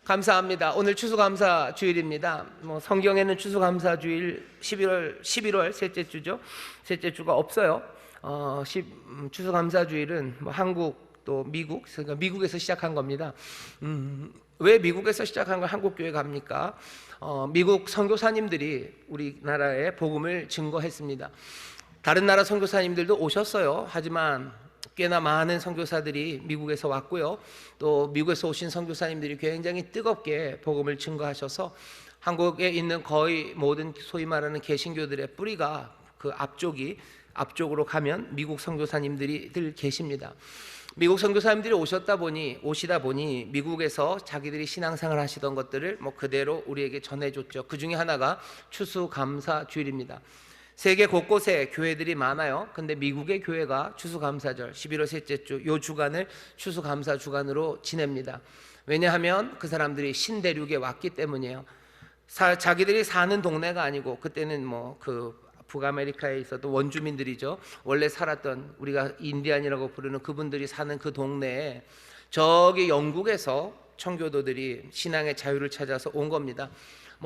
감사합니다. 오늘 추수감사 주일입니다. 성경에는 추수감사주일 11월 셋째 주죠. 셋째 주가 없어요. 추수감사주일은 한국 또 미국, 그러니까 미국에서 시작한 겁니다. 왜 미국에서 시작한 걸 한국 교회가 합니까? 미국 선교사님들이 우리나라에 복음을 증거했습니다. 다른 나라 선교사님들도 오셨어요. 하지만 꽤나 많은 선교사들이 미국에서 왔고요. 또 미국에서 오신 선교사님들이 굉장히 뜨겁게 복음을 증거하셔서 한국에 있는 거의 모든 소위 말하는 개신교들의 뿌리가 그 앞쪽으로 가면 미국 선교사님들이 늘 계십니다. 미국 선교사님들이 오시다 보니 미국에서 자기들이 신앙생활 하시던 것들을 그대로 우리에게 전해줬죠. 그 중에 하나가 추수감사주일입니다. 세계 곳곳에 교회들이 많아요. 근데 미국의 교회가 추수감사절 11월 셋째 주 요 주간을 추수감사 주간으로 지냅니다. 왜냐하면 그 사람들이 신대륙에 왔기 때문이에요. 자기들이 사는 동네가 아니고, 그때는 그 북아메리카에 있었던 원주민들이죠. 원래 살았던, 우리가 인디안이라고 부르는 그분들이 사는 그 동네에 저기 영국에서 청교도들이 신앙의 자유를 찾아서 온 겁니다.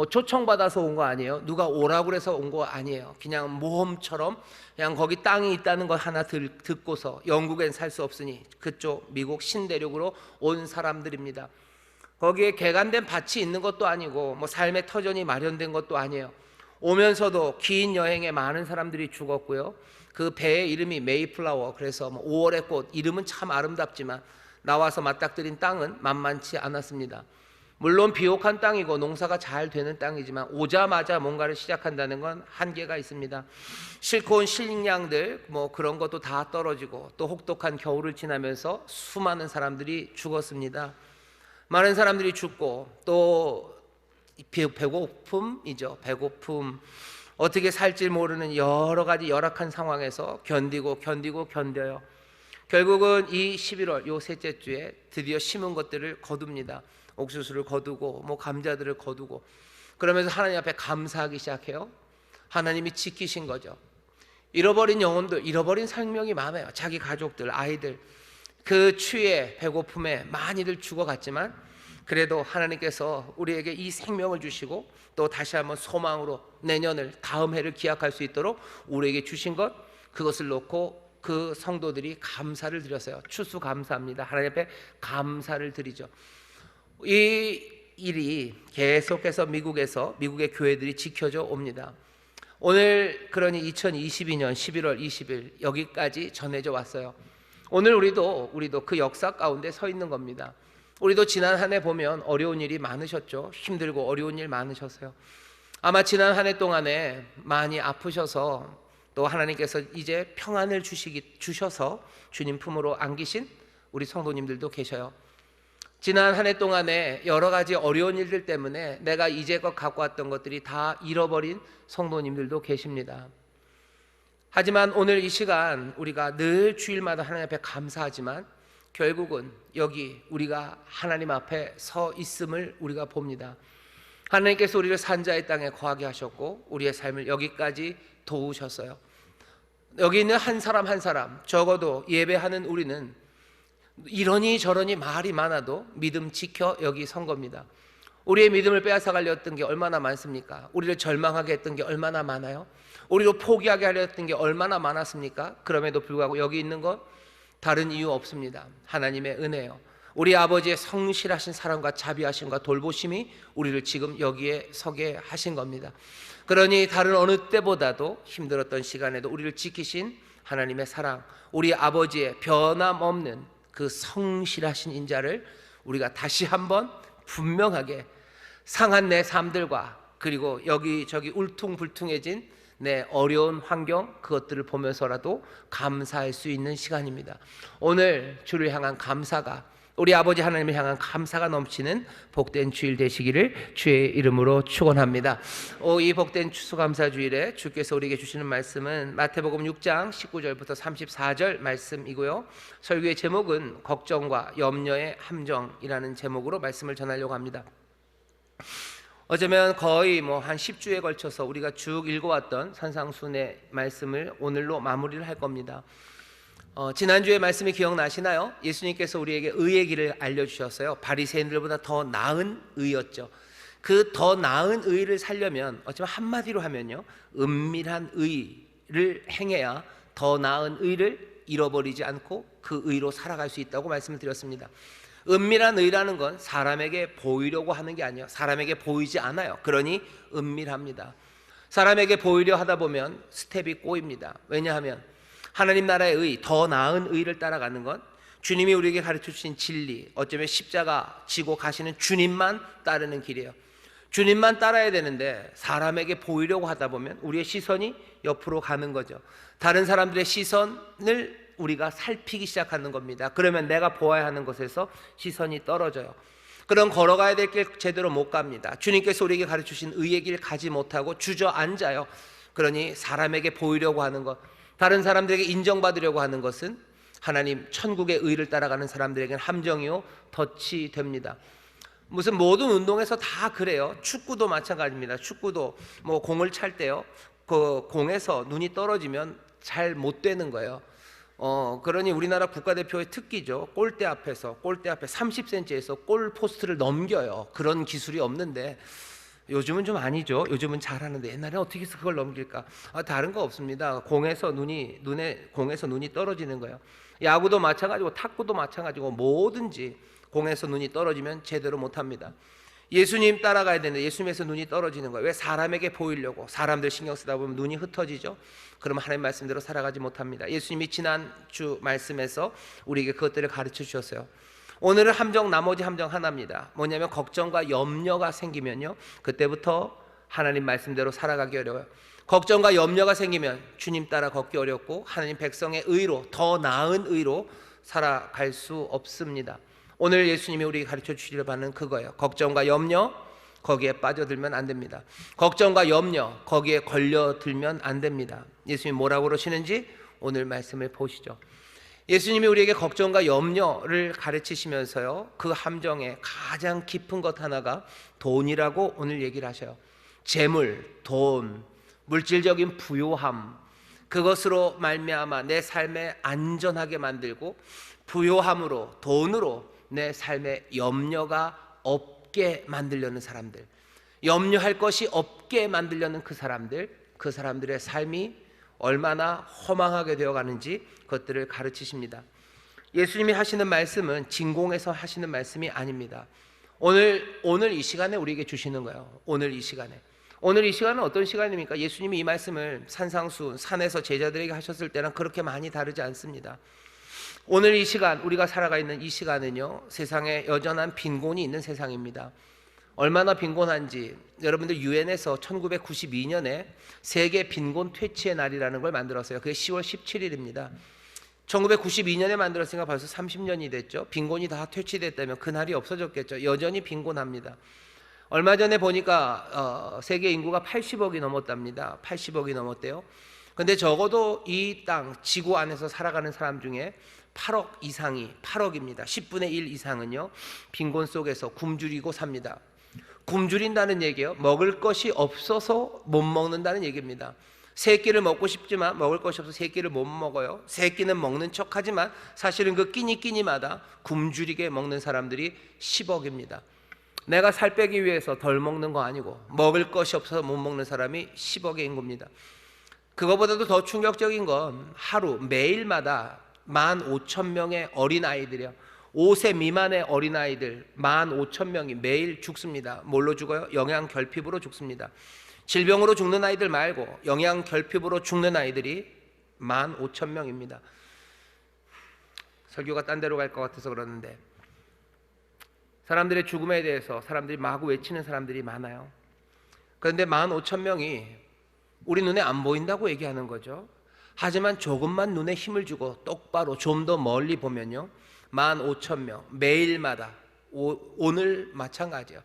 초청받아서 온 거 아니에요. 누가 오라고 그래서 온 거 아니에요. 그냥 모험처럼 그냥 거기 땅이 있다는 거 하나 듣고서 영국엔 살 수 없으니 그쪽 미국 신대륙으로 온 사람들입니다. 거기에 개간된 밭이 있는 것도 아니고 삶의 터전이 마련된 것도 아니에요. 오면서도 긴 여행에 많은 사람들이 죽었고요. 그 배의 이름이 메이플라워, 그래서 5월의 꽃, 이름은 참 아름답지만 나와서 맞닥뜨린 땅은 만만치 않았습니다. 물론 비옥한 땅이고 농사가 잘 되는 땅이지만 오자마자 뭔가를 시작한다는 건 한계가 있습니다. 싣고 온 식량들 그런 것도 다 떨어지고, 또 혹독한 겨울을 지나면서 수많은 사람들이 죽었습니다. 많은 사람들이 죽고, 또 배고픔이죠. 배고픔, 어떻게 살지 모르는 여러 가지 열악한 상황에서 견뎌요. 결국은 이 11월 요 셋째 주에 드디어 심은 것들을 거둡니다. 옥수수를 거두고 감자들을 거두고, 그러면서 하나님 앞에 감사하기 시작해요. 하나님이 지키신 거죠. 잃어버린 영혼들, 잃어버린 생명이 많아요. 자기 가족들, 아이들, 그 추위에 배고픔에 많이들 죽어갔지만 그래도 하나님께서 우리에게 이 생명을 주시고, 또 다시 한번 소망으로 내년을, 다음 해를 기약할 수 있도록 우리에게 주신 것, 그것을 놓고 그 성도들이 감사를 드렸어요. 추수감사합니다. 하나님 앞에 감사를 드리죠. 이 일이 계속해서 미국의 교회들이 지켜져 옵니다. 오늘 그러니 2022년 11월 20일 여기까지 전해져 왔어요. 오늘 우리도 그 역사 가운데 서 있는 겁니다. 우리도 지난 한 해 보면 어려운 일이 많으셨죠. 힘들고 어려운 일 많으셨어요. 아마 지난 한 해 동안에 많이 아프셔서, 또 하나님께서 이제 평안을 주셔서 주님 품으로 안기신 우리 성도님들도 계셔요. 지난 한 해 동안에 여러 가지 어려운 일들 때문에 내가 이제껏 갖고 왔던 것들이 다 잃어버린 성도님들도 계십니다. 하지만 오늘 이 시간 우리가 늘 주일마다 하나님 앞에 감사하지만 결국은 여기 우리가 하나님 앞에 서 있음을 우리가 봅니다. 하나님께서 우리를 산자의 땅에 거하게 하셨고 우리의 삶을 여기까지 도우셨어요. 여기 있는 한 사람 한 사람, 적어도 예배하는 우리는 이러니 저러니 말이 많아도 믿음 지켜 여기 선 겁니다. 우리의 믿음을 빼앗아가려 했던 게 얼마나 많습니까? 우리를 절망하게 했던 게 얼마나 많아요? 우리를 포기하게 하려 했던 게 얼마나 많았습니까? 그럼에도 불구하고 여기 있는 것 다른 이유 없습니다. 하나님의 은혜요. 우리 아버지의 성실하신 사랑과 자비하심과 돌보심이 우리를 지금 여기에 서게 하신 겁니다. 그러니 다른 어느 때보다도 힘들었던 시간에도 우리를 지키신 하나님의 사랑, 우리 아버지의 변함없는 그 성실하신 인자를 우리가 다시 한번 분명하게 상한 내 삶들과, 그리고 여기저기 울퉁불퉁해진 내 어려운 환경, 그것들을 보면서라도 감사할 수 있는 시간입니다. 오늘 주를 향한 감사가, 우리 아버지 하나님을 향한 감사가 넘치는 복된 주일 되시기를 주의 이름으로 축원합니다. 이 복된 추수감사 주일에 주께서 우리에게 주시는 말씀은 마태복음 6장 19절부터 34절 말씀이고요. 설교의 제목은 걱정과 염려의 함정이라는 제목으로 말씀을 전하려고 합니다. 어쩌면 거의 한 10주에 걸쳐서 우리가 쭉 읽어왔던 산상순의 말씀을 오늘로 마무리를 할 겁니다. 지난주에 말씀이 기억나시나요? 예수님께서 우리에게 의의 길을 알려주셨어요. 바리새인들보다 더 나은 의였죠. 그 더 나은 의를 살려면 어쩌면 한마디로 하면요, 은밀한 의를 행해야 더 나은 의를 잃어버리지 않고 그 의로 살아갈 수 있다고 말씀을 드렸습니다. 은밀한 의라는 건 사람에게 보이려고 하는 게 아니에요. 사람에게 보이지 않아요. 그러니 은밀합니다. 사람에게 보이려 하다 보면 스텝이 꼬입니다. 왜냐하면 하나님 나라의 의, 더 나은 의를 따라가는 건 주님이 우리에게 가르쳐 주신 진리, 어쩌면 십자가 지고 가시는 주님만 따르는 길이에요. 주님만 따라야 되는데 사람에게 보이려고 하다 보면 우리의 시선이 옆으로 가는 거죠. 다른 사람들의 시선을 우리가 살피기 시작하는 겁니다. 그러면 내가 보아야 하는 것에서 시선이 떨어져요. 그럼 걸어가야 될 길 제대로 못 갑니다. 주님께서 우리에게 가르치신 의의 길 가지 못하고 주저앉아요. 그러니 사람에게 보이려고 하는 것, 다른 사람들에게 인정받으려고 하는 것은 하나님 천국의 의를 따라가는 사람들에게는 함정이요 덫이 됩니다. 무슨 모든 운동에서 다 그래요. 축구도 마찬가지입니다. 축구도 뭐 공을 찰 때요, 그 공에서 눈이 떨어지면 잘 못 되는 거예요. 그러니 우리나라 국가대표의 특기죠. 골대 앞에 30cm에서 골 포스트를 넘겨요. 그런 기술이 없는데 요즘은 좀 아니죠. 요즘은 잘하는데 옛날에 어떻게 해서 그걸 넘길까? 다른 거 없습니다. 공에서 눈이 떨어지는 거예요. 야구도 마찬가지고 탁구도 마찬가지고 뭐든지 공에서 눈이 떨어지면 제대로 못합니다. 예수님 따라가야 되는데 예수님에서 눈이 떨어지는 거예요. 왜? 사람에게 보이려고 사람들 신경 쓰다 보면 눈이 흩어지죠. 그러면 하나님 말씀대로 살아가지 못합니다. 예수님이 지난주 말씀에서 우리에게 그것들을 가르쳐 주셨어요. 오늘은 나머지 함정 하나입니다. 뭐냐면 걱정과 염려가 생기면요, 그때부터 하나님 말씀대로 살아가기 어려워요. 걱정과 염려가 생기면 주님 따라 걷기 어렵고 하나님 백성의 의로, 더 나은 의로 살아갈 수 없습니다. 오늘 예수님이 우리에게 가르쳐 주시려고 하는 그거예요. 걱정과 염려, 거기에 빠져들면 안 됩니다. 걱정과 염려, 거기에 걸려들면 안 됩니다. 예수님이 뭐라고 그러시는지 오늘 말씀을 보시죠. 예수님이 우리에게 걱정과 염려를 가르치시면서요, 그 함정의 가장 깊은 것 하나가 돈이라고 오늘 얘기를 하셔요. 재물, 돈, 물질적인 부요함, 그것으로 말미암아 내 삶에 안전하게 만들고 부요함으로, 돈으로 내 삶에 염려가 없게 만들려는 사람들, 염려할 것이 없게 만들려는 그 사람들의 삶이 얼마나 허망하게 되어가는지 그것들을 가르치십니다. 예수님이 하시는 말씀은 진공에서 하시는 말씀이 아닙니다. 오늘 이 시간에 우리에게 주시는 거예요. 오늘 이 시간은 어떤 시간입니까? 예수님이 이 말씀을 산에서 제자들에게 하셨을 때랑 그렇게 많이 다르지 않습니다. 오늘 이 시간, 우리가 살아가 있는 이 시간은요, 세상에 여전한 빈곤이 있는 세상입니다. 얼마나 빈곤한지 여러분들 유엔에서 1992년에 세계 빈곤 퇴치의 날이라는 걸 만들었어요. 그게 10월 17일입니다. 1992년에 만들었으니까 벌써 30년이 됐죠. 빈곤이 다 퇴치됐다면 그 날이 없어졌겠죠. 여전히 빈곤합니다. 얼마 전에 보니까 세계 인구가 80억이 넘었답니다. 80억이 넘었대요. 근데 적어도 이 땅 지구 안에서 살아가는 사람 중에 8억 이상이, 8억입니다. 10분의 1 이상은요, 빈곤 속에서 굶주리고 삽니다. 굶주린다는 얘기예요. 먹을 것이 없어서 못 먹는다는 얘기입니다. 세 끼를 먹고 싶지만 먹을 것이 없어서 세 끼를 못 먹어요. 세 끼는 먹는 척하지만 사실은 그 끼니마다 굶주리게 먹는 사람들이 10억입니다. 내가 살 빼기 위해서 덜 먹는 거 아니고 먹을 것이 없어서 못 먹는 사람이 10억의 인구입니다. 그거보다도 더 충격적인 건 하루 매일마다 15,000명의 어린아이들이요, 5세 미만의 어린아이들 15,000명이 매일 죽습니다. 뭘로 죽어요? 영양결핍으로 죽습니다. 질병으로 죽는 아이들 말고 영양결핍으로 죽는 아이들이 15,000명입니다. 설교가 딴 데로 갈 것 같아서 그러는데, 사람들의 죽음에 대해서 사람들이 마구 외치는 사람들이 많아요. 그런데 15,000명이 우리 눈에 안 보인다고 얘기하는 거죠. 하지만 조금만 눈에 힘을 주고 똑바로 좀 더 멀리 보면요, 15,000명 매일마다, 오늘 마찬가지예요.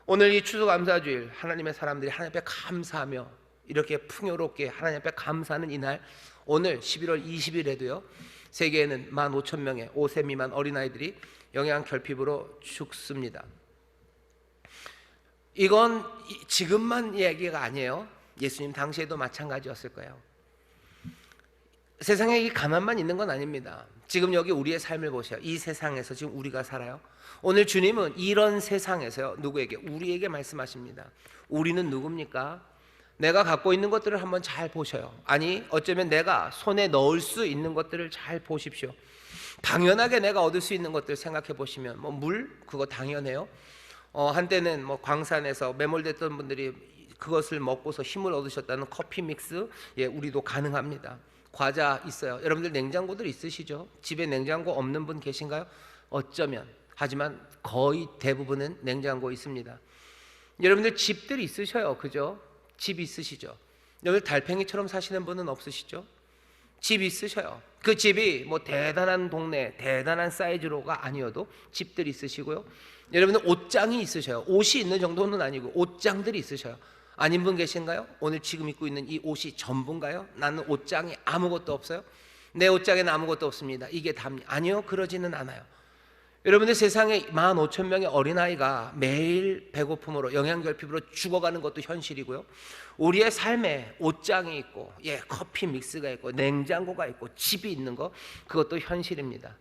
오늘 이 추수감사주일 하나님의 사람들이 하나님 앞에 감사하며 이렇게 풍요롭게 하나님 앞에 감사하는 이날, 오늘 11월 20일에도요 세계에는 15,000명의 5세 미만 어린아이들이 영양결핍으로 죽습니다. 이건 지금만 얘기가 아니에요. 예수님 당시에도 마찬가지였을 거예요. 세상에 이 가난만 있는 건 아닙니다. 지금 여기 우리의 삶을 보세요. 이 세상에서 지금 우리가 살아요. 오늘 주님은 이런 세상에서요, 누구에게? 우리에게 말씀하십니다. 우리는 누굽니까? 내가 갖고 있는 것들을 한번 잘 보셔요. 아니, 어쩌면 내가 손에 넣을 수 있는 것들을 잘 보십시오. 당연하게 내가 얻을 수 있는 것들 생각해 보시면, 뭐 물, 그거 당연해요. 한때는 뭐 광산에서 매몰됐던 분들이 그것을 먹고서 힘을 얻으셨다는 커피 믹스, 예, 우리도 가능합니다. 과자 있어요. 여러분들 냉장고들 있으시죠? 집에 냉장고 없는 분 계신가요? 어쩌면. 하지만 거의 대부분은 냉장고 있습니다. 여러분들 집들이 있으셔요. 그죠? 집 있으시죠? 여러분 달팽이처럼 사시는 분은 없으시죠? 집 있으셔요. 그 집이 뭐 대단한 동네, 대단한 사이즈로가 아니어도 집들이 있으시고요. 여러분들 옷장이 있으셔요. 옷이 있는 정도는 아니고 옷장들이 있으셔요. 아닌 분 계신가요? 오늘 지금 입고 있는 이 옷이 전부인가요? 나는 옷장이 아무것도 없어요. 내 옷장에는 아무것도 없습니다. 이게 답니다. 아니요, 그러지는 않아요. 여러분들 세상에 15,000명의 어린아이가 매일 배고픔으로 영양결핍으로 죽어가는 것도 현실이고요. 우리의 삶에 옷장이 있고, 예, 커피 믹스가 있고, 냉장고가 있고, 집이 있는 거, 그것도 현실입니다.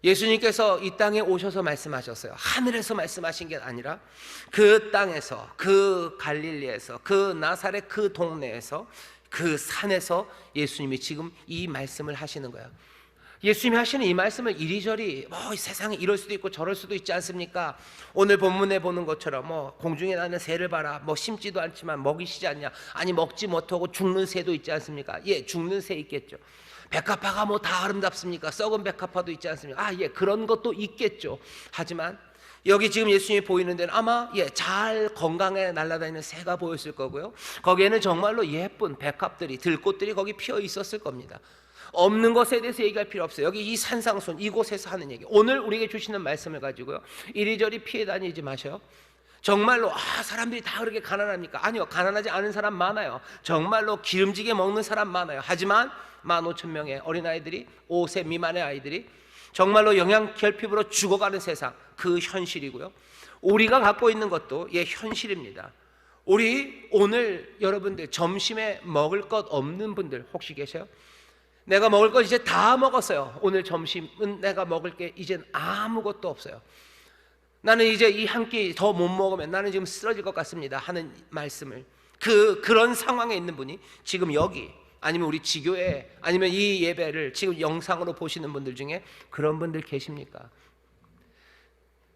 예수님께서 이 땅에 오셔서 말씀하셨어요. 하늘에서 말씀하신 게 아니라 그 땅에서, 그 갈릴리에서, 그 나사렛 그 동네에서, 그 산에서 예수님이 지금 이 말씀을 하시는 거예요. 예수님이 하시는 이 말씀을 이리저리 세상에 이럴 수도 있고 저럴 수도 있지 않습니까? 오늘 본문에 보는 것처럼 공중에 나는 새를 봐라, 심지도 않지만 먹이시지 않냐, 아니 먹지 못하고 죽는 새도 있지 않습니까? 예, 죽는 새 있겠죠. 백합화가 다 아름답습니까? 썩은 백합화도 있지 않습니까? 예, 그런 것도 있겠죠. 하지만 여기 지금 예수님이 보이는 데는 아마 잘 건강에 날아다니는 새가 보였을 거고요. 거기에는 정말로 예쁜 백합들이, 들꽃들이 거기 피어 있었을 겁니다. 없는 것에 대해서 얘기할 필요 없어요. 여기 이 산상순 이곳에서 하는 얘기, 오늘 우리에게 주시는 말씀을 가지고요, 이리저리 피해 다니지 마셔요. 정말로 사람들이 다 그렇게 가난합니까? 아니요, 가난하지 않은 사람 많아요. 정말로 기름지게 먹는 사람 많아요. 하지만 15,000명의 어린아이들이, 5세 미만의 아이들이 정말로 영양결핍으로 죽어가는 세상, 그 현실이고요. 우리가 갖고 있는 것도 현실입니다. 우리 오늘 여러분들 점심에 먹을 것 없는 분들 혹시 계세요? 내가 먹을 거 이제 다 먹었어요. 오늘 점심은 내가 먹을 게 이젠 아무것도 없어요. 나는 이제 이 한 끼 더 못 먹으면 나는 지금 쓰러질 것 같습니다 하는 말씀을, 그런 상황에 있는 분이 지금 여기, 아니면 우리 지교회, 아니면 이 예배를 지금 영상으로 보시는 분들 중에 그런 분들 계십니까?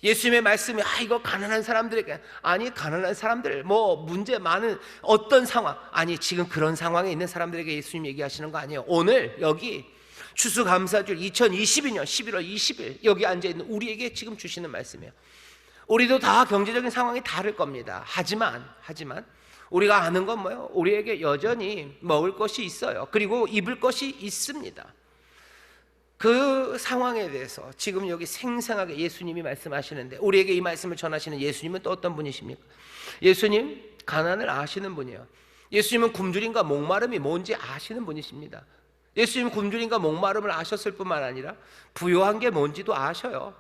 예수님의 말씀이 이거 가난한 사람들에게, 아니 가난한 사람들 문제 많은 어떤 상황, 아니 지금 그런 상황에 있는 사람들에게 예수님 얘기하시는 거 아니에요. 오늘 여기 추수감사절 2022년 11월 20일 여기 앉아있는 우리에게 지금 주시는 말씀이에요. 우리도 다 경제적인 상황이 다를 겁니다. 하지만 우리가 아는 건 뭐예요? 우리에게 여전히 먹을 것이 있어요. 그리고 입을 것이 있습니다. 그 상황에 대해서 지금 여기 생생하게 예수님이 말씀하시는데, 우리에게 이 말씀을 전하시는 예수님은 또 어떤 분이십니까? 예수님 가난을 아시는 분이에요. 예수님은 굶주림과 목마름이 뭔지 아시는 분이십니다. 예수님 굶주림과 목마름을 아셨을 뿐만 아니라 부요한 게 뭔지도 아셔요.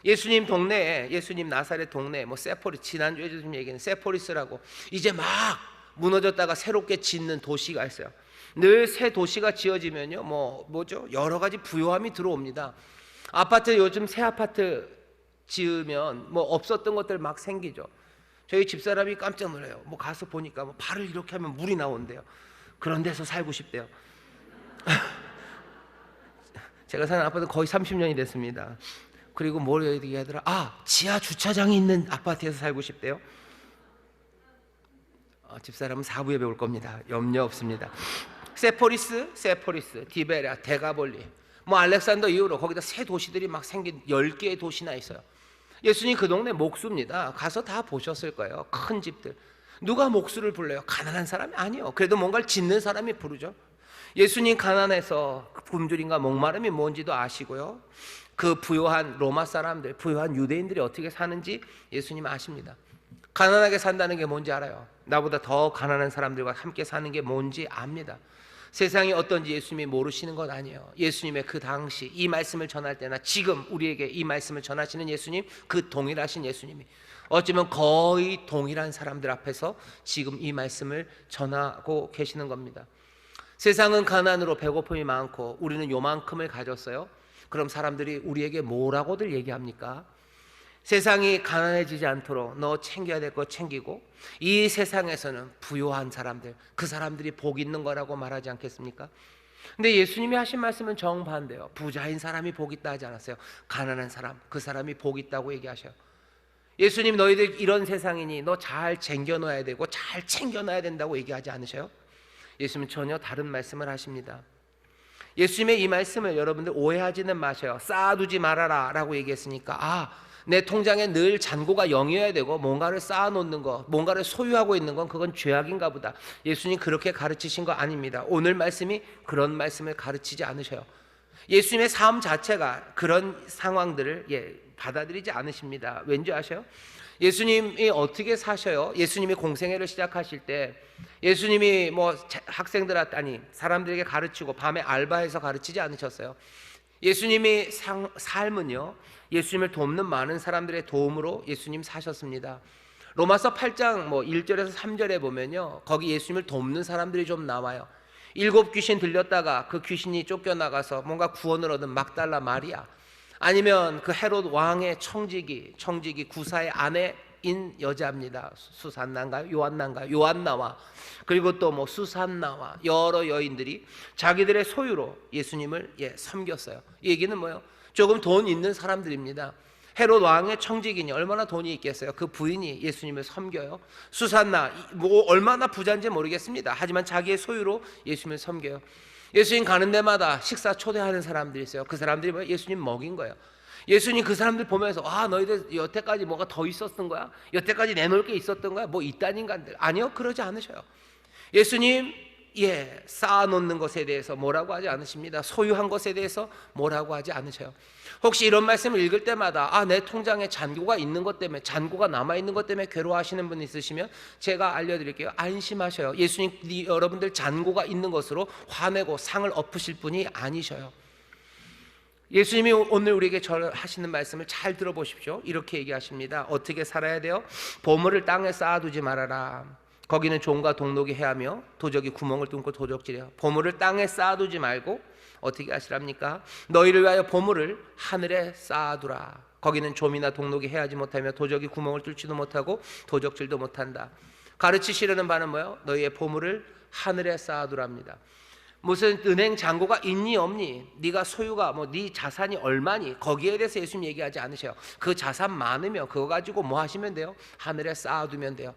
예수님 동네에, 예수님 나사렛 동네에 세포리스, 지난주에 좀 얘기한 세포리스라고 이제 막 무너졌다가 새롭게 짓는 도시가 있어요. 늘 새 도시가 지어지면요, 뭐죠? 여러 가지 부요함이 들어옵니다. 아파트, 요즘 새 아파트 지으면 없었던 것들 막 생기죠. 저희 집사람이 깜짝 놀라요. 가서 보니까 발을 이렇게 하면 물이 나온대요. 그런 데서 살고 싶대요. 제가 사는 아파트는 거의 30년이 됐습니다. 그리고 뭘 얘기하더라? 지하 주차장이 있는 아파트에서 살고 싶대요. 집사람은 4부에 배울 겁니다. 염려 없습니다. 세포리스, 디베랴, 데가볼리, 알렉산더 이후로 거기다 새 도시들이 막 생긴 10개의 도시나 있어요. 예수님 그 동네 목수입니다. 가서 다 보셨을 거예요. 큰 집들. 누가 목수를 불러요? 가난한 사람이 아니요. 그래도 뭔가를 짓는 사람이 부르죠. 예수님 가난해서 굶주림과 목마름이 뭔지도 아시고요. 그 부요한 로마 사람들, 부요한 유대인들이 어떻게 사는지 예수님 아십니다. 가난하게 산다는 게 뭔지 알아요. 나보다 더 가난한 사람들과 함께 사는 게 뭔지 압니다. 세상이 어떤지 예수님이 모르시는 건 아니에요. 예수님의 그 당시 이 말씀을 전할 때나 지금 우리에게 이 말씀을 전하시는 예수님, 그 동일하신 예수님이 어쩌면 거의 동일한 사람들 앞에서 지금 이 말씀을 전하고 계시는 겁니다. 세상은 가난으로 배고픔이 많고 우리는 요만큼을 가졌어요. 그럼 사람들이 우리에게 뭐라고들 얘기합니까? 세상이 가난해지지 않도록 너 챙겨야 될 거 챙기고, 이 세상에서는 부유한 사람들, 그 사람들이 복 있는 거라고 말하지 않겠습니까? 근데 예수님이 하신 말씀은 정반대요. 부자인 사람이 복 있다 하지 않았어요. 가난한 사람, 그 사람이 복 있다고 얘기하셔요. 예수님, 너희들 이런 세상이니 너 잘 챙겨놔야 되고 잘 챙겨놔야 된다고 얘기하지 않으셔요? 예수님은 전혀 다른 말씀을 하십니다. 예수님의 이 말씀을 여러분들 오해하지는 마셔요. 쌓아두지 말아라 라고 얘기했으니까, 내 통장에 늘 잔고가 0이어야 되고 뭔가를 쌓아놓는 거, 뭔가를 소유하고 있는 건 그건 죄악인가 보다. 예수님 그렇게 가르치신 거 아닙니다. 오늘 말씀이 그런 말씀을 가르치지 않으셔요. 예수님의 삶 자체가 그런 상황들을 받아들이지 않으십니다. 왠지 아셔요? 예수님이 어떻게 사셔요? 예수님이 공생애를 시작하실 때 예수님이 학생들한테, 사람들에게 가르치고 밤에 알바해서 가르치지 않으셨어요. 예수님이 삶은요, 예수님을 돕는 많은 사람들의 도움으로 예수님 사셨습니다. 로마서 8장 1절에서 3절에 보면요, 거기 예수님을 돕는 사람들이 좀 나와요. 7 귀신 들렸다가 그 귀신이 쫓겨나가서 뭔가 구원을 얻은 막달라 마리아, 아니면 그 헤롯 왕의 청지기 구사의 아내인 여자입니다. 수산나인가요? 요한나와, 그리고 또 수산나와 여러 여인들이 자기들의 소유로 예수님을 섬겼어요. 이 얘기는 뭐예요? 조금 돈 있는 사람들입니다. 헤롯 왕의 청지기니 얼마나 돈이 있겠어요? 그 부인이 예수님을 섬겨요. 수산나 얼마나 부자인지 모르겠습니다. 하지만 자기의 소유로 예수님을 섬겨요. 예수님 가는 데마다 식사 초대하는 사람들이 있어요. 그 사람들이 뭐예요? 예수님 먹인 거예요. 예수님 그 사람들 보면서, 너희들 여태까지 뭐가 더 있었던 거야? 여태까지 내놓을 게 있었던 거야? 뭐 있다는 인간들. 아니요, 그러지 않으셔요. 예수님 쌓아놓는 것에 대해서 뭐라고 하지 않으십니다. 소유한 것에 대해서 뭐라고 하지 않으셔요. 혹시 이런 말씀을 읽을 때마다 내 통장에 잔고가 있는 것 때문에, 잔고가 남아있는 것 때문에 괴로워하시는 분 있으시면 제가 알려드릴게요. 안심하셔요. 예수님 여러분들 잔고가 있는 것으로 화내고 상을 엎으실 분이 아니셔요. 예수님이 오늘 우리에게 하시는 말씀을 잘 들어보십시오. 이렇게 얘기하십니다. 어떻게 살아야 돼요? 보물을 땅에 쌓아두지 말아라. 거기는 종과 동록이 해하며 도적이 구멍을 뚫고 도적질해요. 보물을 땅에 쌓아두지 말고 어떻게 하시랍니까? 너희를 위하여 보물을 하늘에 쌓아두라. 거기는 좀이나 동록이 해하지 못하며 도적이 구멍을 뚫지도 못하고 도적질도 못한다. 가르치시려는 바는 뭐예요? 너희의 보물을 하늘에 쌓아두랍니다. 무슨 은행 잔고가 있니 없니, 네가 소유가 네 자산이 얼마니, 거기에 대해서 예수님 얘기하지 않으셔요. 그 자산 많으면 그거 가지고 뭐 하시면 돼요? 하늘에 쌓아두면 돼요.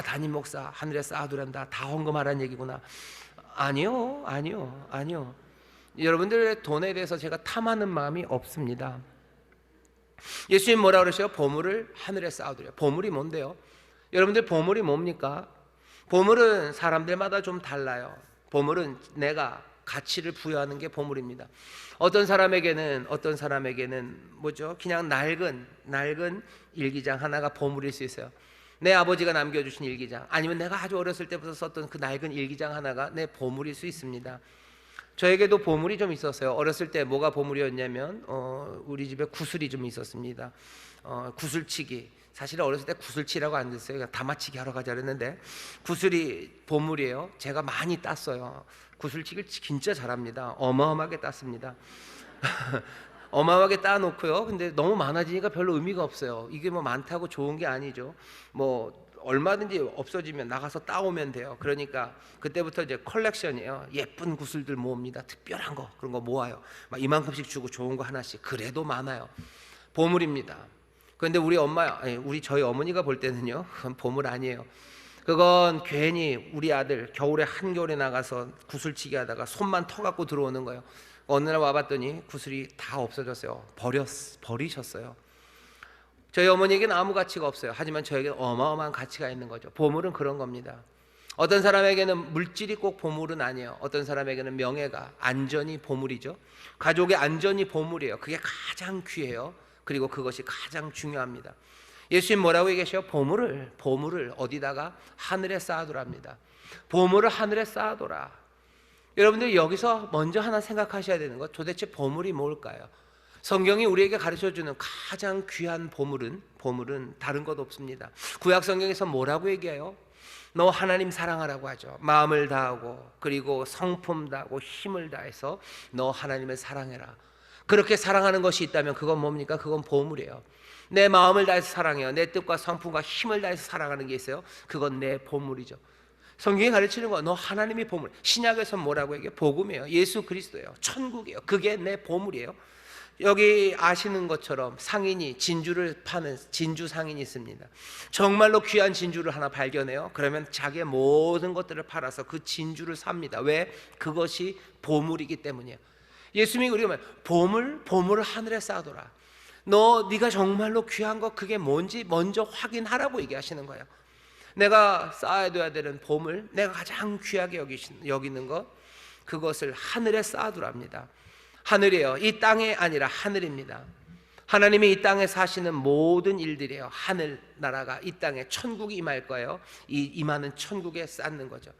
담임 목사, 하늘에 쌓아두란다, 다 헌금하라는 얘기구나. 아니요. 여러분들의 돈에 대해서 제가 탐하는 마음이 없습니다. 예수님 뭐라 그러셔요? 보물을 하늘에 쌓아두래요. 보물이 뭔데요? 여러분들 보물이 뭡니까? 보물은 사람들마다 좀 달라요. 보물은 내가 가치를 부여하는 게 보물입니다. 어떤 사람에게는 뭐죠? 그냥 낡은 일기장 하나가 보물일 수 있어요. 내 아버지가 남겨주신 일기장, 아니면 내가 아주 어렸을 때부터 썼던 그 낡은 일기장 하나가 내 보물일 수 있습니다. 저에게도 보물이 좀 있었어요. 어렸을 때 뭐가 보물이었냐면 우리 집에 구슬이 좀 있었습니다. 구슬치기. 사실 어렸을 때 구슬치라고 안 됐어요. 다마치기 하러 가자 그랬는데 구슬이 보물이에요. 제가 많이 땄어요. 구슬치기를 진짜 잘합니다. 어마어마하게 땄습니다. 어마어마하게 따놓고요. 근데 너무 많아지니까 별로 의미가 없어요. 이게 많다고 좋은 게 아니죠. 얼마든지 없어지면 나가서 따오면 돼요. 그러니까 그때부터 이제 컬렉션이에요. 예쁜 구슬들 모읍니다. 특별한 거, 그런 거 모아요. 막 이만큼씩 주고 좋은 거 하나씩. 그래도 많아요. 보물입니다. 그런데 저희 어머니가 볼 때는요, 그건 보물 아니에요. 그건 괜히 우리 아들 겨울에 한겨울에 나가서 구슬치기 하다가 손만 터갖고 들어오는 거예요. 어느 날 와봤더니 구슬이 다 없어졌어요. 버리셨어요. 저희 어머니에게는 아무 가치가 없어요. 하지만 저에게는 어마어마한 가치가 있는 거죠. 보물은 그런 겁니다. 어떤 사람에게는 물질이 꼭 보물은 아니에요. 어떤 사람에게는 명예가, 안전이 보물이죠. 가족의 안전이 보물이에요. 그게 가장 귀해요. 그리고 그것이 가장 중요합니다. 예수님 뭐라고 얘기하셔요? 보물을 어디다가? 하늘에 쌓아두랍니다. 보물을 하늘에 쌓아둬라. 여러분들 여기서 먼저 하나 생각하셔야 되는 것, 도대체 보물이 뭘까요? 성경이 우리에게 가르쳐주는 가장 귀한 보물은 다른 것 없습니다. 구약 성경에서 뭐라고 얘기해요? 너 하나님 사랑하라고 하죠. 마음을 다하고 그리고 성품 다하고 힘을 다해서 너 하나님을 사랑해라. 그렇게 사랑하는 것이 있다면 그건 뭡니까? 그건 보물이에요. 내 마음을 다해서 사랑해요. 내 뜻과 성품과 힘을 다해서 사랑하는 게 있어요. 그건 내 보물이죠. 성경이 가르치는 거, 너 하나님이 보물. 신약에서 뭐라고 얘기해요? 복음이에요. 예수 그리스도예요. 천국이에요. 그게 내 보물이에요. 여기 아시는 것처럼 상인이 진주를 파는 진주 상인이 있습니다. 정말로 귀한 진주를 하나 발견해요. 그러면 자기의 모든 것들을 팔아서 그 진주를 삽니다. 왜? 그것이 보물이기 때문이에요. 예수님이 우리가 말 보물을 하늘에 쌓아둬라. 네가 정말로 귀한 거 그게 뭔지 먼저 확인하라고 얘기하시는 거예요. 내가 쌓아둬야 되는 보물, 내가 가장 귀하게 여기는 것, 그것을 하늘에 쌓아두랍니다. 하늘이에요. 이 땅이 아니라 하늘입니다. 하나님이 이 땅에 사시는 모든 일들이에요. 하늘 나라가 이 땅에 천국이 임할 거예요. 이 임하는 천국에 쌓는 거죠.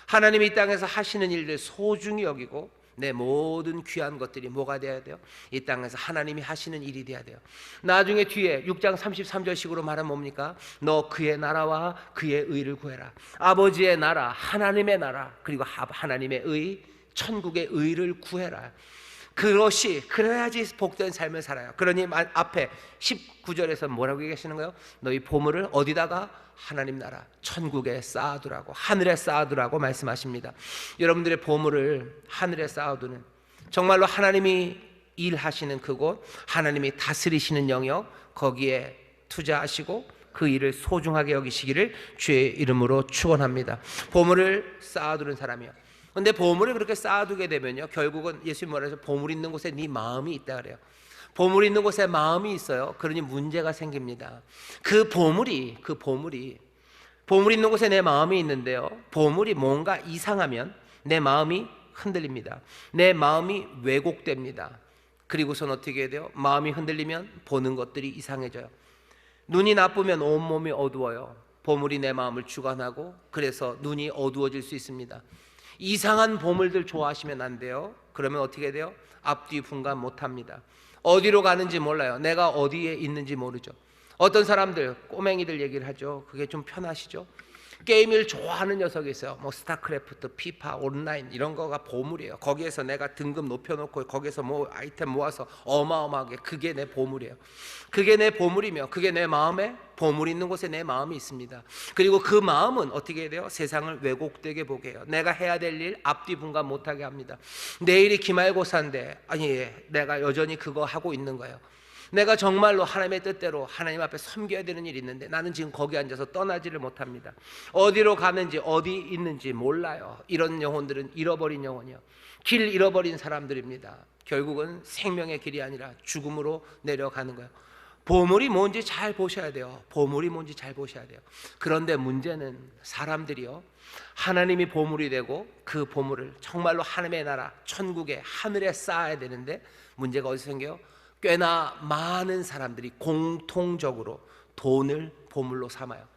하나님이 이 땅에서 하시는 일들 소중히 여기고 내 모든 귀한 것들이 뭐가 돼야 돼요? 이 땅에서 하나님이 하시는 일이 돼야 돼요. 나중에 뒤에 6장 33절식으로 말하면 뭡니까? 너 그의 나라와 그의 의를 구해라. 아버지의 나라, 하나님의 나라, 그리고 하나님의 의, 천국의 의를 구해라. 그래야지 복된 삶을 살아요. 그러니 앞에 19절에서 뭐라고 얘기하시는 거예요? 너희 보물을 어디다가? 하나님 나라 천국에 쌓아두라고, 하늘에 쌓아두라고 말씀하십니다. 여러분들의 보물을 하늘에 쌓아두는, 정말로 하나님이 일하시는 그곳, 하나님이 다스리시는 영역, 거기에 투자하시고 그 일을 소중하게 여기시기를 주의 이름으로 축원합니다. 보물을 쌓아두는 사람이요. 근데 보물을 그렇게 쌓아두게 되면요, 결국은 예수님 말해서 보물 있는 곳에 네 마음이 있다 그래요. 보물 있는 곳에 마음이 있어요. 그러니 문제가 생깁니다. 보물 있는 곳에 내 마음이 있는데요, 보물이 뭔가 이상하면 내 마음이 흔들립니다. 내 마음이 왜곡됩니다. 그리고선 어떻게 해야 돼요? 마음이 흔들리면 보는 것들이 이상해져요. 눈이 나쁘면 온몸이 어두워요. 보물이 내 마음을 주관하고 그래서 눈이 어두워질 수 있습니다. 이상한 보물들 좋아하시면 안 돼요. 그러면 어떻게 돼요? 앞뒤 분간 못합니다. 어디로 가는지 몰라요. 내가 어디에 있는지 모르죠. 어떤 사람들, 꼬맹이들 얘기를 하죠. 그게 좀 편하시죠? 게임을 좋아하는 녀석이 있어요. 뭐 스타크래프트, 피파, 온라인 이런 거가 보물이에요. 거기에서 내가 등급 높여놓고 거기서 뭐 아이템 모아서 어마어마하게, 그게 내 보물이에요. 그게 내 보물이며 그게 내 마음에, 보물 있는 곳에 내 마음이 있습니다. 그리고 그 마음은 어떻게 해야 돼요? 세상을 왜곡되게 보게 해요. 내가 해야 될 일 앞뒤 분간 못하게 합니다. 내일이 기말고사인데 내가 여전히 그거 하고 있는 거예요. 내가 정말로 하나님의 뜻대로 하나님 앞에 섬겨야 되는 일이 있는데 나는 지금 거기 앉아서 떠나지를 못합니다. 어디로 가는지 어디 있는지 몰라요. 이런 영혼들은 잃어버린 영혼이요, 길 잃어버린 사람들입니다. 결국은 생명의 길이 아니라 죽음으로 내려가는 거예요. 보물이 뭔지 잘 보셔야 돼요. 보물이 뭔지 잘 보셔야 돼요. 그런데 문제는 사람들이요, 하나님이 보물이 되고 그 보물을 정말로 하나님의 나라 천국의 하늘에 쌓아야 되는데 문제가 어디서 생겨요? 꽤나 많은 사람들이 공통적으로 돈을 보물로 삼아요.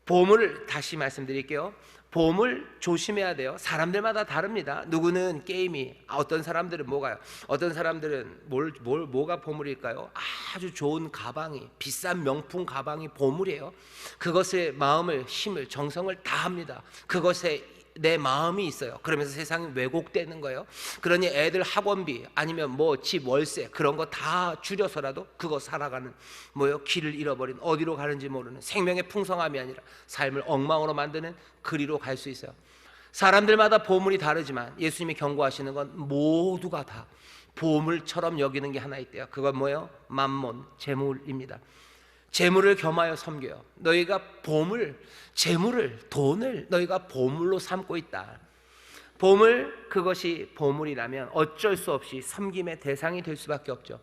보물을, 다시 말씀드릴게요, 보물 조심해야 돼요. 사람들마다 다릅니다. 누구는 게임이, 어떤 사람들은 뭐가요? 어떤 사람들은 뭐가 보물일까요? 아주 좋은 가방이, 비싼 명품 가방이 보물이에요. 그것에 마음을, 힘을, 정성을 다합니다. 그것에 내 마음이 있어요. 그러면서 세상이 왜곡되는 거예요. 그러니 애들 학원비 아니면 뭐 집 월세 그런 거 다 줄여서라도 그거 살아가는 길을 잃어버린, 어디로 가는지 모르는, 생명의 풍성함이 아니라 삶을 엉망으로 만드는 그리로 갈 수 있어요. 사람들마다 보물이 다르지만 예수님이 경고하시는 건 모두가 다 보물처럼 여기는 게 하나 있대요. 그건 뭐예요? 만몬, 재물입니다. 재물을 겸하여 섬겨요. 너희가 재물을, 돈을 너희가 보물로 삼고 있다. 보물, 그것이 보물이라면 어쩔 수 없이 섬김의 대상이 될 수밖에 없죠.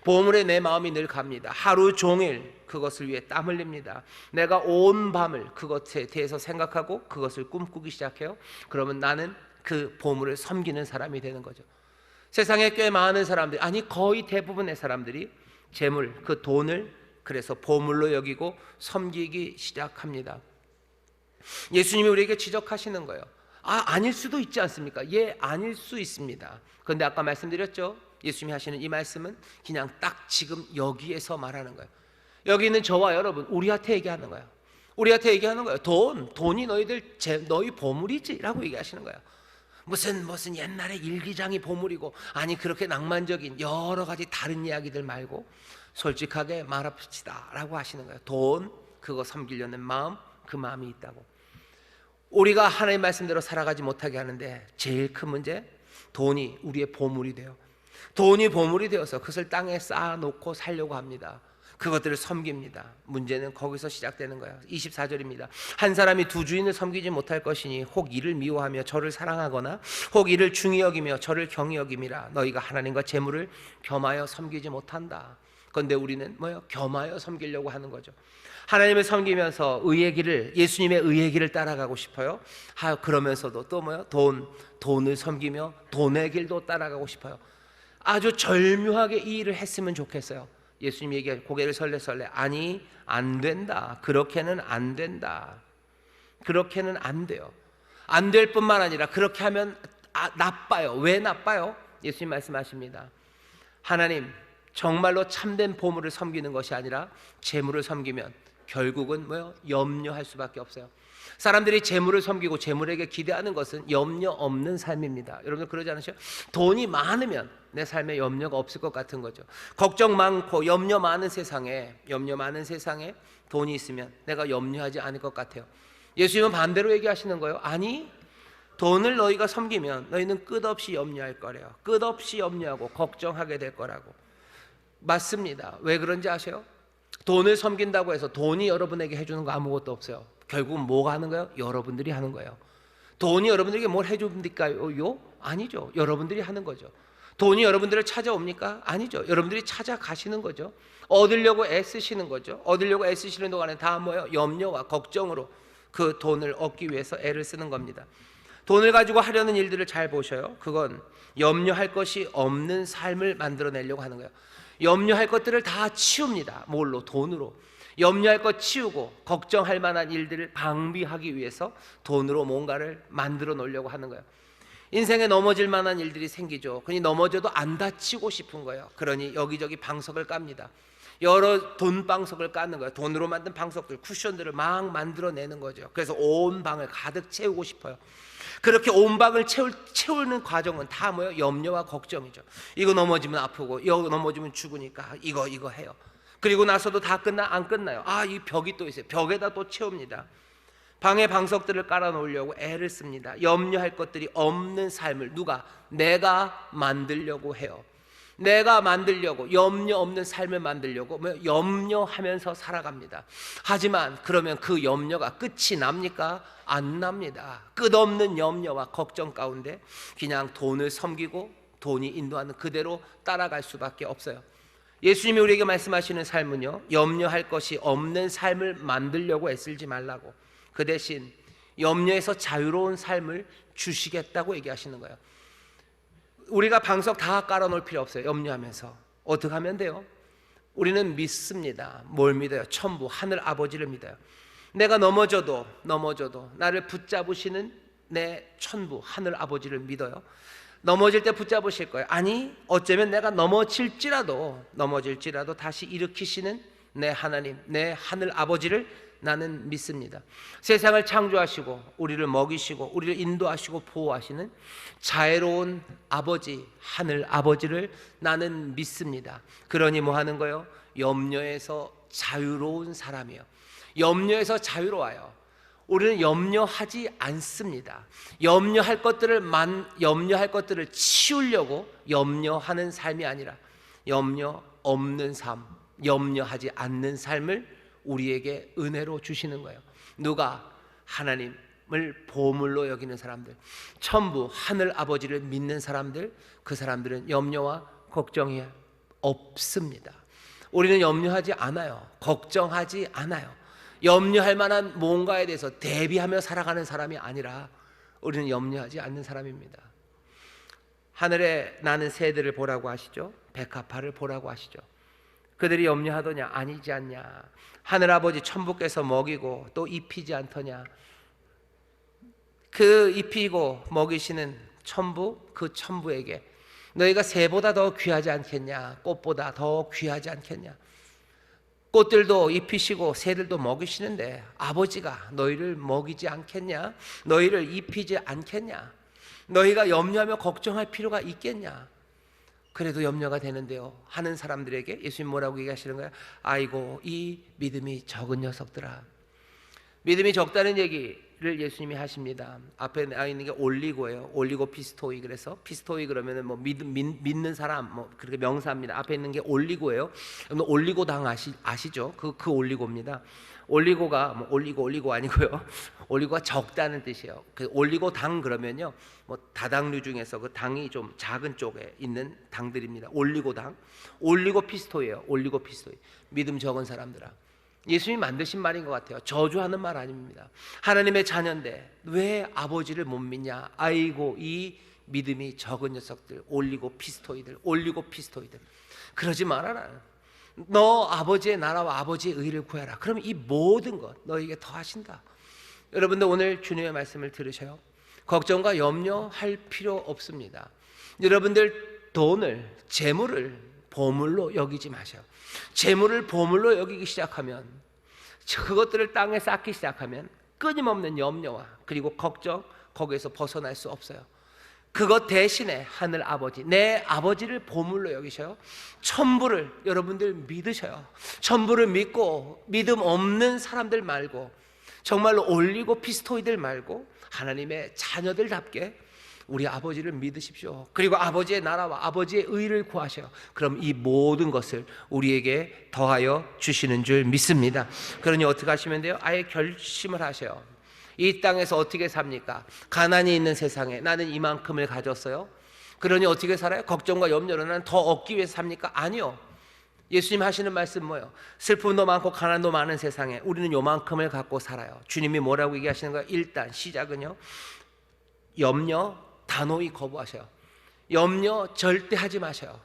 보물에 내 마음이 늘 갑니다. 하루 종일 그것을 위해 땀 흘립니다. 내가 온 밤을 그것에 대해서 생각하고 그것을 꿈꾸기 시작해요. 그러면 나는 그 보물을 섬기는 사람이 되는 거죠. 세상에 꽤 많은 사람들이, 아니 거의 대부분의 사람들이 재물, 그 돈을 그래서 보물로 여기고 섬기기 시작합니다. 예수님이 우리에게 지적하시는 거예요. 아닐 수도 있지 않습니까? 아닐 수 있습니다. 그런데 아까 말씀드렸죠, 예수님이 하시는 이 말씀은 그냥 딱 지금 여기에서 말하는 거예요. 여기 있는 저와 여러분, 우리한테 얘기하는 거예요. 우리한테 얘기하는 거예요. 돈이 너희 보물이지라고 얘기하시는 거예요. 무슨 옛날에 일기장이 보물이고, 아니 그렇게 낭만적인 여러 가지 다른 이야기들 말고 솔직하게 말합시다라고 하시는 거예요. 돈, 그거 섬기려는 마음, 그 마음이 있다고. 우리가 하나님의 말씀대로 살아가지 못하게 하는데 제일 큰 문제, 돈이 우리의 보물이 돼요. 돈이 보물이 되어서 그것을 땅에 쌓아놓고 살려고 합니다. 그것들을 섬깁니다. 문제는 거기서 시작되는 거예요. 24절입니다. 한 사람이 두 주인을 섬기지 못할 것이니 혹 이를 미워하며 저를 사랑하거나 혹 이를 중히 여기며 저를 경히 여김이라. 너희가 하나님과 재물을 겸하여 섬기지 못한다. 그런데 우리는 뭐예요? 겸하여 섬기려고 하는 거죠. 하나님을 섬기면서 의의 길을, 예수님의 의의 길을 따라가고 싶어요. 그러면서도 또 뭐예요? 돈을 섬기며 돈의 길도 따라가고 싶어요. 아주 절묘하게 이 일을 했으면 좋겠어요. 예수님이 얘기하죠. 고개를 설레설레. 아니, 안 된다. 그렇게는 안 된다. 그렇게는 안 돼요. 안 될 뿐만 아니라 그렇게 하면 나빠요. 왜 나빠요? 예수님 말씀하십니다. 하나님, 정말로 참된 보물을 섬기는 것이 아니라 재물을 섬기면 결국은 뭐요? 염려할 수밖에 없어요. 사람들이 재물을 섬기고 재물에게 기대하는 것은 염려 없는 삶입니다. 여러분들 그러지 않으셔요? 돈이 많으면 내 삶에 염려가 없을 것 같은 거죠. 걱정 많고 염려 많은 세상에 돈이 있으면 내가 염려하지 않을 것 같아요. 예수님은 반대로 얘기하시는 거예요. 아니, 돈을 너희가 섬기면 너희는 끝없이 염려할 거래요. 끝없이 염려하고 걱정하게 될 거라고. 맞습니다. 왜 그런지 아세요? 돈을 섬긴다고 해서 돈이 여러분에게 해주는 거 아무것도 없어요. 결국은 뭐가 하는 거예요? 여러분들이 하는 거예요. 돈이 여러분들에게 뭘 해줍니까요? 아니죠. 여러분들이 하는 거죠. 돈이 여러분들을 찾아옵니까? 아니죠. 여러분들이 찾아가시는 거죠. 얻으려고 애쓰시는 거죠. 얻으려고 애쓰시는 동안에 다 뭐예요? 염려와 걱정으로 그 돈을 얻기 위해서 애를 쓰는 겁니다. 돈을 가지고 하려는 일들을 잘 보셔요. 그건 염려할 것이 없는 삶을 만들어내려고 하는 거예요. 염려할 것들을 다 치웁니다. 뭘로? 돈으로. 염려할 것 치우고 걱정할 만한 일들을 방비하기 위해서 돈으로 뭔가를 만들어 놓으려고 하는 거예요. 인생에 넘어질 만한 일들이 생기죠. 그러니 넘어져도 안 다치고 싶은 거예요. 그러니 여기저기 방석을 깝니다. 여러 돈 방석을 까는 거예요. 돈으로 만든 방석들, 쿠션들을 막 만들어내는 거죠. 그래서 온 방을 가득 채우고 싶어요. 그렇게 온 방을 채우는 과정은 다 뭐예요? 염려와 걱정이죠. 이거 넘어지면 아프고 이거 넘어지면 죽으니까 이거 해요. 그리고 나서도 다 안 끝나요. 이 벽이 또 있어요. 벽에다 또 채웁니다. 방에 방석들을 깔아 놓으려고 애를 씁니다. 염려할 것들이 없는 삶을 내가 만들려고 해요. 내가 만들려고, 염려 없는 삶을 만들려고 염려하면서 살아갑니다. 하지만 그러면 그 염려가 끝이 납니까? 안 납니다. 끝없는 염려와 걱정 가운데 그냥 돈을 섬기고 돈이 인도하는 그대로 따라갈 수밖에 없어요. 예수님이 우리에게 말씀하시는 삶은요, 염려할 것이 없는 삶을 만들려고 애쓰지 말라고, 그 대신 염려에서 자유로운 삶을 주시겠다고 얘기하시는 거예요. 우리가 방석 다 깔아놓을 필요 없어요. 염려하면서 어떻게 하면 돼요? 우리는 믿습니다. 뭘 믿어요? 천부 하늘 아버지를 믿어요. 내가 넘어져도 나를 붙잡으시는 내 천부 하늘 아버지를 믿어요. 넘어질 때 붙잡으실 거예요. 아니, 어쩌면 내가 넘어질지라도 다시 일으키시는 내 하나님, 내 하늘 아버지를 나는 믿습니다. 세상을 창조하시고 우리를 먹이시고 우리를 인도하시고 보호하시는 자애로운 아버지, 하늘 아버지를 나는 믿습니다. 그러니 뭐 하는 거예요? 염려에서 자유로운 사람이에요. 염려에서 자유로워요. 우리는 염려하지 않습니다. 염려할 것들을 치우려고 염려하는 삶이 아니라 염려 없는 삶, 염려하지 않는 삶을 우리에게 은혜로 주시는 거예요. 누가? 하나님을 보물로 여기는 사람들, 천부 하늘 아버지를 믿는 사람들, 그 사람들은 염려와 걱정이 없습니다. 우리는 염려하지 않아요. 걱정하지 않아요. 염려할 만한 뭔가에 대해서 대비하며 살아가는 사람이 아니라 우리는 염려하지 않는 사람입니다. 하늘에 나는 새들을 보라고 하시죠. 백합화를 보라고 하시죠. 그들이 염려하더냐? 아니지 않냐? 하늘아버지 천부께서 먹이고 또 입히지 않더냐? 그 입히고 먹이시는 천부, 그 천부에게 너희가 새보다 더 귀하지 않겠냐? 꽃보다 더 귀하지 않겠냐? 꽃들도 입히시고 새들도 먹이시는데 아버지가 너희를 먹이지 않겠냐? 너희를 입히지 않겠냐? 너희가 염려하며 걱정할 필요가 있겠냐? 그래도 염려가 되는데요 하는 사람들에게 예수님 뭐라고 얘기하시는 거예요? 아이고 이 믿음이 적은 녀석들아. 믿음이 적다는 얘기를 예수님이 하십니다. 앞에 나와 있는 게 올리고예요. 올리고 피스토이. 그래서 피스토이 그러면은 뭐 믿는 사람 뭐 그렇게 명사입니다. 앞에 있는 게 올리고예요. 여러분 올리고당 아시죠? 그 올리고입니다. 올리고가 뭐 올리고 아니고요. 올리고가 적다는 뜻이에요. 그 올리고당 그러면요 뭐 다당류 중에서 그 당이 좀 작은 쪽에 있는 당들입니다. 올리고당, 올리고 피스토예요. 올리고 피스토이. 믿음 적은 사람들아. 예수님이 만드신 말인 것 같아요. 저주하는 말 아닙니다. 하나님의 자녀인데 왜 아버지를 못 믿냐? 아이고 이 믿음이 적은 녀석들. 올리고 피스토이들. 그러지 말아라. 너 아버지의 나라와 아버지의 의를 구하라. 그러면 이 모든 것 너에게 더하신다. 여러분들 오늘 주님의 말씀을 들으셔요. 걱정과 염려할 필요 없습니다. 여러분들 돈을, 재물을 보물로 여기지 마세요. 재물을 보물로 여기기 시작하면, 그것들을 땅에 쌓기 시작하면 끊임없는 염려와 그리고 걱정, 거기에서 벗어날 수 없어요. 그것 대신에 하늘 아버지, 내 아버지를 보물로 여기셔요. 천부를 여러분들 믿으셔요. 천부를 믿고 믿음 없는 사람들 말고, 정말로 올리고 피스토이들 말고 하나님의 자녀들답게 우리 아버지를 믿으십시오. 그리고 아버지의 나라와 아버지의 의를 구하셔요. 그럼 이 모든 것을 우리에게 더하여 주시는 줄 믿습니다. 그러니 어떻게 하시면 돼요? 아예 결심을 하셔요. 이 땅에서 어떻게 삽니까? 가난이 있는 세상에 나는 이만큼을 가졌어요. 그러니 어떻게 살아요? 걱정과 염려로 나는 더 얻기 위해서 삽니까? 아니요. 예수님 하시는 말씀 뭐예요? 슬픔도 많고 가난도 많은 세상에 우리는 요만큼을 갖고 살아요. 주님이 뭐라고 얘기하시는 거예요? 일단 시작은요, 염려 단호히 거부하셔요. 염려 절대 하지 마셔요.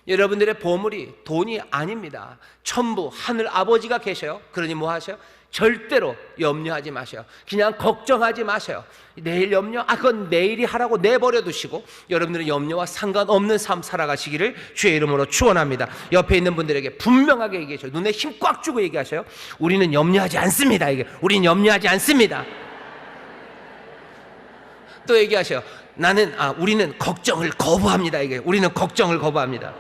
여러분들의 보물이 돈이 아닙니다. 천부 하늘 아버지가 계셔요. 그러니 뭐 하셔요? 절대로 염려하지 마셔요. 그냥 걱정하지 마셔요. 내일 염려? 그건 내일이 하라고 내버려 두시고 여러분들은 염려와 상관없는 삶 살아가시기를 주의 이름으로 축원합니다. 옆에 있는 분들에게 분명하게 얘기하셔요. 눈에 힘 꽉 주고 얘기하셔요. 우리는 염려하지 않습니다. 이게 우리는 염려하지 않습니다. 또 얘기하셔요. 우리는 걱정을 거부합니다. 이게 우리는 걱정을 거부합니다.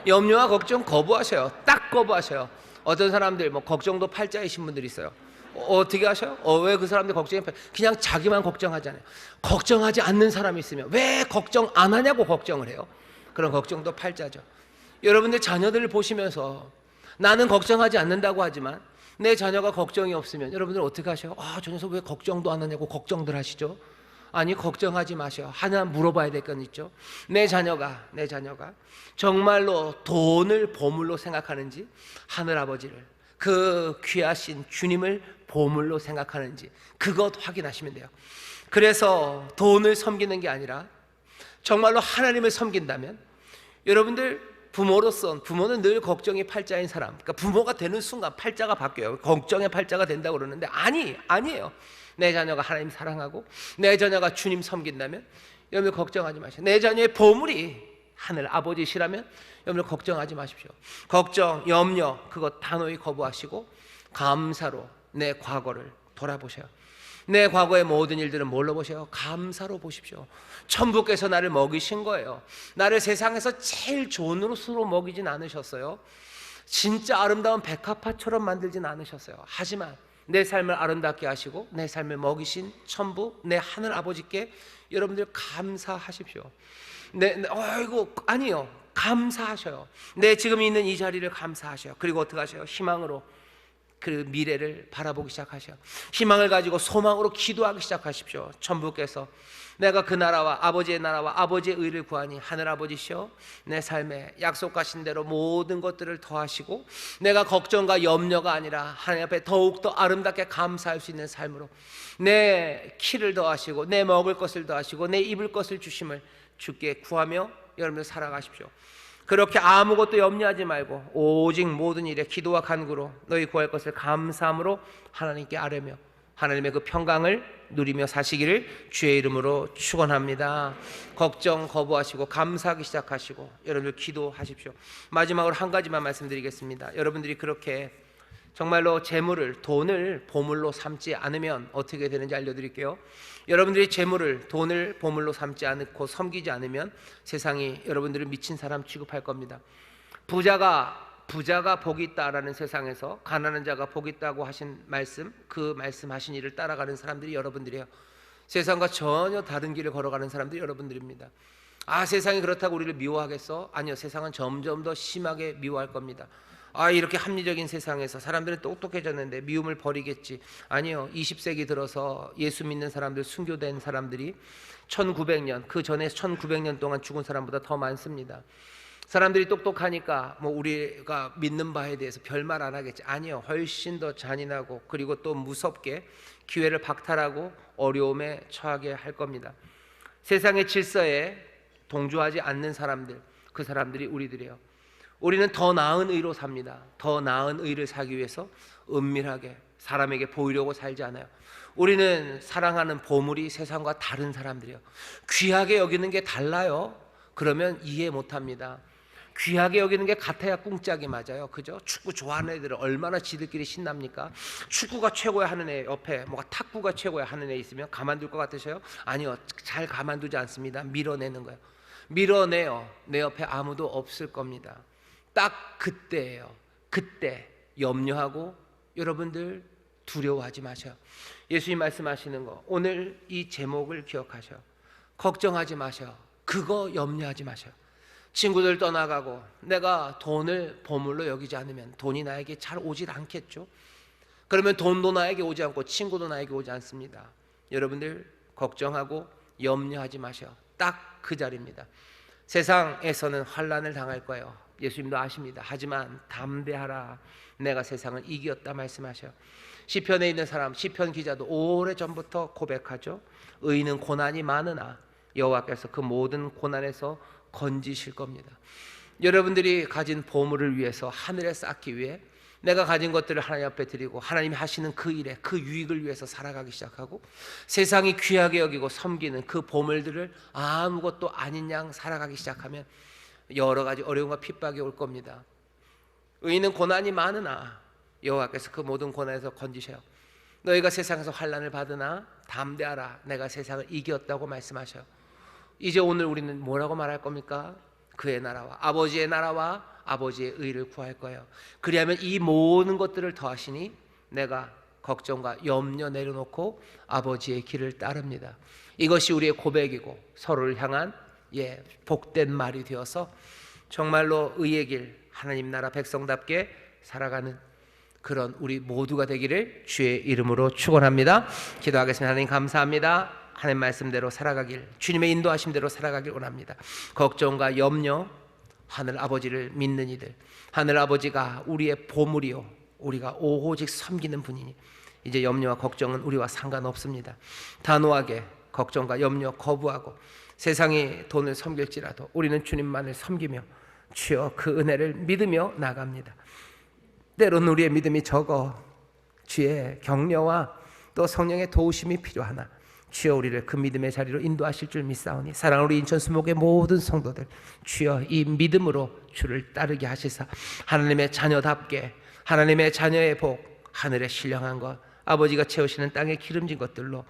염려와 걱정 거부하셔요. 딱 거부하셔요. 어떤 사람들 뭐 걱정도 팔자이신 분들이 있어요. 어떻게 하셔요? 왜 그 사람들 걱정이 그냥 자기만 걱정하잖아요. 걱정하지 않는 사람이 있으면 왜 걱정 안 하냐고 걱정을 해요. 그런 걱정도 팔자죠. 여러분들 자녀들을 보시면서 나는 걱정하지 않는다고 하지만 내 자녀가 걱정이 없으면 여러분들 어떻게 하셔요? 저 녀석 왜 걱정도 안 하냐고 걱정들 하시죠? 아니 걱정하지 마셔요. 하나 물어봐야 될 건 있죠. 내 자녀가 정말로 돈을 보물로 생각하는지, 하늘아버지를, 그 귀하신 주님을 보물로 생각하는지 그것 확인하시면 돼요. 그래서 돈을 섬기는 게 아니라 정말로 하나님을 섬긴다면, 여러분들 부모는 늘 걱정의 팔자인 사람, 그러니까 부모가 되는 순간 팔자가 바뀌어요. 걱정의 팔자가 된다고 그러는데 아니에요. 내 자녀가 하나님 사랑하고 내 자녀가 주님 섬긴다면 여러분 걱정하지 마세요. 내 자녀의 보물이 하늘 아버지시라면 여러분 걱정하지 마십시오. 걱정, 염려 그것 단호히 거부하시고 감사로 내 과거를 돌아보셔요. 내 과거의 모든 일들은 뭘로 보셔요? 감사로 보십시오. 천부께서 나를 먹이신 거예요. 나를 세상에서 제일 좋은 것으로 먹이진 않으셨어요. 진짜 아름다운 백합화처럼 만들진 않으셨어요. 하지만 내 삶을 아름답게 하시고 내 삶을 먹이신 천부 내 하늘 아버지께 여러분들 감사하십시오. 아니요, 감사하셔요. 내 지금 있는 이 자리를 감사하셔요. 그리고 어떻게 하셔요? 희망으로 그 미래를 바라보기 시작하셔요. 희망을 가지고 소망으로 기도하기 시작하십시오. 천부께서 내가 그 나라와 아버지의 의를 구하니 하늘아버지시여 내 삶에 약속하신 대로 모든 것들을 더하시고 내가 걱정과 염려가 아니라 하나님 앞에 더욱더 아름답게 감사할 수 있는 삶으로 내 키를 더하시고 내 먹을 것을 더하시고 내 입을 것을 주심을 주께 구하며 여러분들 살아가십시오. 그렇게 아무것도 염려하지 말고 오직 모든 일에 기도와 간구로 너희 구할 것을 감사함으로 하나님께 아뢰며 하나님의 그 평강을 누리며 사시기를 주의 이름으로 축원합니다. 걱정 거부하시고 감사하기 시작하시고 여러분들 기도하십시오. 마지막으로 한 가지만 말씀드리겠습니다. 여러분들이 그렇게 정말로 재물을, 돈을 보물로 삼지 않으면 어떻게 되는지 알려드릴게요. 여러분들이 재물을, 돈을 보물로 삼지 않고 섬기지 않으면 세상이 여러분들을 미친 사람 취급할 겁니다. 부자가 복이 있다라는 세상에서 가난한 자가 복이 있다고 하신 말씀, 그 말씀하신 일을 따라가는 사람들이 여러분들이에요. 세상과 전혀 다른 길을 걸어가는 사람들이 여러분들입니다. 세상이 그렇다고 우리를 미워하겠어? 아니요, 세상은 점점 더 심하게 미워할 겁니다. 이렇게 합리적인 세상에서 사람들은 똑똑해졌는데 미움을 버리겠지? 아니요, 20세기 들어서 예수 믿는 사람들, 순교된 사람들이 1900년, 그 전에 1900년 동안 죽은 사람보다 더 많습니다. 사람들이 똑똑하니까 우리가 믿는 바에 대해서 별말 안 하겠지? 아니요, 훨씬 더 잔인하고 그리고 또 무섭게 기회를 박탈하고 어려움에 처하게 할 겁니다. 세상의 질서에 동조하지 않는 사람들, 그 사람들이 우리들이에요. 우리는 더 나은 의로 삽니다. 더 나은 의를 살기 위해서 은밀하게 사람에게 보이려고 살지 않아요. 우리는 사랑하는 보물이 세상과 다른 사람들이에요. 귀하게 여기는 게 달라요. 그러면 이해 못합니다. 귀하게 여기는 게 같아야 꿍짝이 맞아요. 그죠? 축구 좋아하는 애들은 얼마나 지들끼리 신납니까? 축구가 최고야 하는 애 옆에 탁구가 최고야 하는 애 있으면 가만둘 것 같으셔요? 아니요, 잘 가만두지 않습니다. 밀어내는 거예요. 밀어내요. 내 옆에 아무도 없을 겁니다. 딱 그때예요. 그때 염려하고 여러분들 두려워하지 마셔요. 예수님 말씀하시는 거, 오늘 이 제목을 기억하셔요. 걱정하지 마셔요. 그거 염려하지 마셔요. 친구들 떠나가고 내가 돈을 보물로 여기지 않으면 돈이 나에게 잘 오질 않겠죠. 그러면 돈도 나에게 오지 않고 친구도 나에게 오지 않습니다. 여러분들 걱정하고 염려하지 마셔요. 딱 그 자리입니다. 세상에서는 환난을 당할 거예요. 예수님도 아십니다. 하지만 담대하라, 내가 세상을 이겼다 말씀하셔요. 시편에 있는 사람, 시편 기자도 오래전부터 고백하죠. 의인은 고난이 많으나 여호와께서 그 모든 고난에서 건지실 겁니다. 여러분들이 가진 보물을 위해서, 하늘에 쌓기 위해 내가 가진 것들을 하나님 앞에 드리고 하나님이 하시는 그 일에, 그 유익을 위해서 살아가기 시작하고 세상이 귀하게 여기고 섬기는 그 보물들을 아무것도 아닌 양 살아가기 시작하면 여러 가지 어려움과 핍박이 올 겁니다. 의인은 고난이 많으나 여호와께서 그 모든 고난에서 건지셔요. 너희가 세상에서 환난을 받으나 담대하라, 내가 세상을 이겼다고 말씀하셔요. 이제 오늘 우리는 뭐라고 말할 겁니까? 그의 나라와 아버지의 나라와 아버지의 의를 구할 거예요. 그리하면 이 모든 것들을 더하시니 내가 걱정과 염려 내려놓고 아버지의 길을 따릅니다. 이것이 우리의 고백이고 서로를 향한 복된 말이 되어서 정말로 의의 길, 하나님 나라 백성답게 살아가는 그런 우리 모두가 되기를 주의 이름으로 축원합니다. 기도하겠습니다. 하나님 감사합니다. 하나님 말씀대로 살아가길, 주님의 인도하심대로 살아가길 원합니다. 걱정과 염려, 하늘 아버지를 믿는 이들, 하늘 아버지가 우리의 보물이요 우리가 오직 섬기는 분이니 이제 염려와 걱정은 우리와 상관없습니다. 단호하게 걱정과 염려 거부하고 세상이 돈을 섬길지라도 우리는 주님만을 섬기며 주여 그 은혜를 믿으며 나갑니다. 때로는 우리의 믿음이 적어 주의 격려와 또 성령의 도우심이 필요하나 주여 우리를 그 믿음의 자리로 인도하실 줄 믿사오니 사랑하는 우리 인천 수목의 모든 성도들, 주여 이 믿음으로 주를 따르게 하시사 하나님의 자녀답게, 하나님의 자녀의 복, 하늘의 신령한 것, 아버지가 채우시는 땅의 기름진 것들로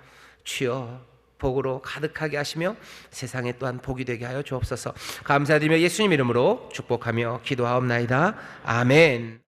주여 복으로 가득하게 하시며 세상에 또한 복이 되게 하여 주옵소서. 감사드리며 예수님 이름으로 축복하며 기도하옵나이다. 아멘.